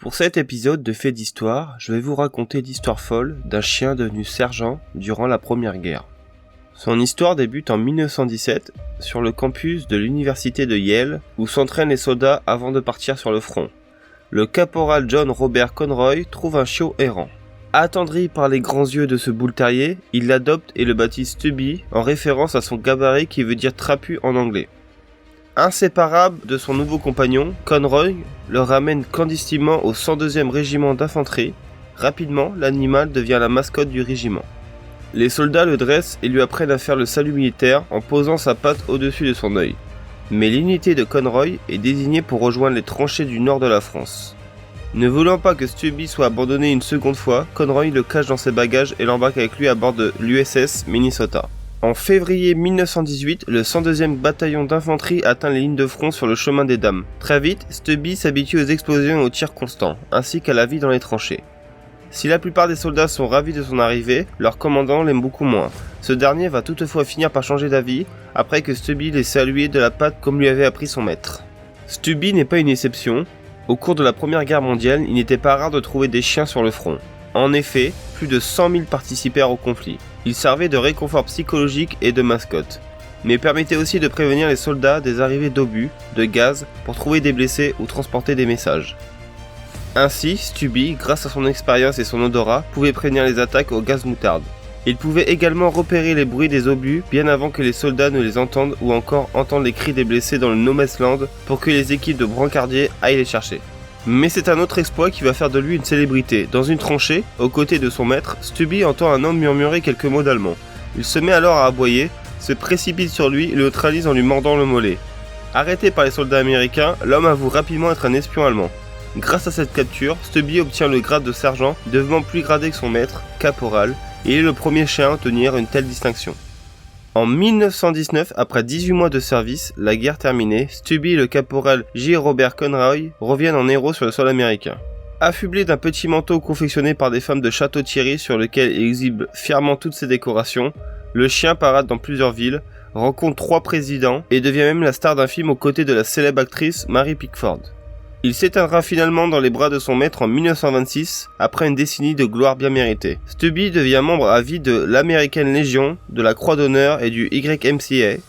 Pour cet épisode de Faits d'Histoire, je vais vous raconter l'histoire folle d'un chien devenu sergent durant la Première Guerre. Son histoire débute en 1917 sur le campus de l'université de Yale où s'entraînent les soldats avant de partir sur le front. Le caporal John Robert Conroy trouve un chiot errant. Attendri par les grands yeux de ce bull terrier, il l'adopte et le baptise Stubby en référence à son gabarit qui veut dire trapu en anglais. Inséparable de son nouveau compagnon, Conroy le ramène clandestinement au 102e régiment d'infanterie. Rapidement, l'animal devient la mascotte du régiment. Les soldats le dressent et lui apprennent à faire le salut militaire en posant sa patte au-dessus de son œil. Mais l'unité de Conroy est désignée pour rejoindre les tranchées du nord de la France. Ne voulant pas que Stubby soit abandonné une seconde fois, Conroy le cache dans ses bagages et l'embarque avec lui à bord de l'USS Minnesota. En février 1918, le 102e bataillon d'infanterie atteint les lignes de front sur le chemin des Dames. Très vite, Stubby s'habitue aux explosions et aux tirs constants, ainsi qu'à la vie dans les tranchées. Si la plupart des soldats sont ravis de son arrivée, leur commandant l'aime beaucoup moins. Ce dernier va toutefois finir par changer d'avis, après que Stubby l'ait salué de la patte comme lui avait appris son maître. Stubby n'est pas une exception. Au cours de la Première Guerre mondiale, il n'était pas rare de trouver des chiens sur le front. En effet, plus de 100 000 participèrent au conflit. Ils servaient de réconfort psychologique et de mascotte, mais permettaient aussi de prévenir les soldats des arrivées d'obus, de gaz, pour trouver des blessés ou transporter des messages. Ainsi, Stubby, grâce à son expérience et son odorat, pouvait prévenir les attaques au gaz moutarde. Il pouvait également repérer les bruits des obus bien avant que les soldats ne les entendent ou encore entendre les cris des blessés dans le No Man's Land pour que les équipes de brancardiers aillent les chercher. Mais c'est un autre exploit qui va faire de lui une célébrité. Dans une tranchée, aux côtés de son maître, Stubby entend un homme murmurer quelques mots d'allemand. Il se met alors à aboyer, se précipite sur lui et le neutralise en lui mordant le mollet. Arrêté par les soldats américains, l'homme avoue rapidement être un espion allemand. Grâce à cette capture, Stubby obtient le grade de sergent, devenant plus gradé que son maître, caporal, et il est le premier chien à obtenir une telle distinction. En 1919, après 18 mois de service, la guerre terminée, Stubby et le caporal J. Robert Conroy reviennent en héros sur le sol américain. Affublé d'un petit manteau confectionné par des femmes de Château-Thierry sur lequel il exhibe fièrement toutes ses décorations, le chien parade dans plusieurs villes, rencontre 3 présidents et devient même la star d'un film aux côtés de la célèbre actrice Mary Pickford. Il s'éteindra finalement dans les bras de son maître en 1926, après une décennie de gloire bien méritée. Stubby devient membre à vie de l'American Legion, de la Croix d'honneur et du YMCA.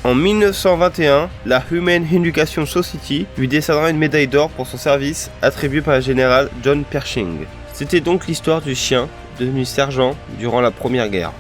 En 1921, la Human Education Society lui décernera une médaille d'or pour son service, attribuée par le général John Pershing. C'était donc l'histoire du chien, devenu sergent durant la Première Guerre.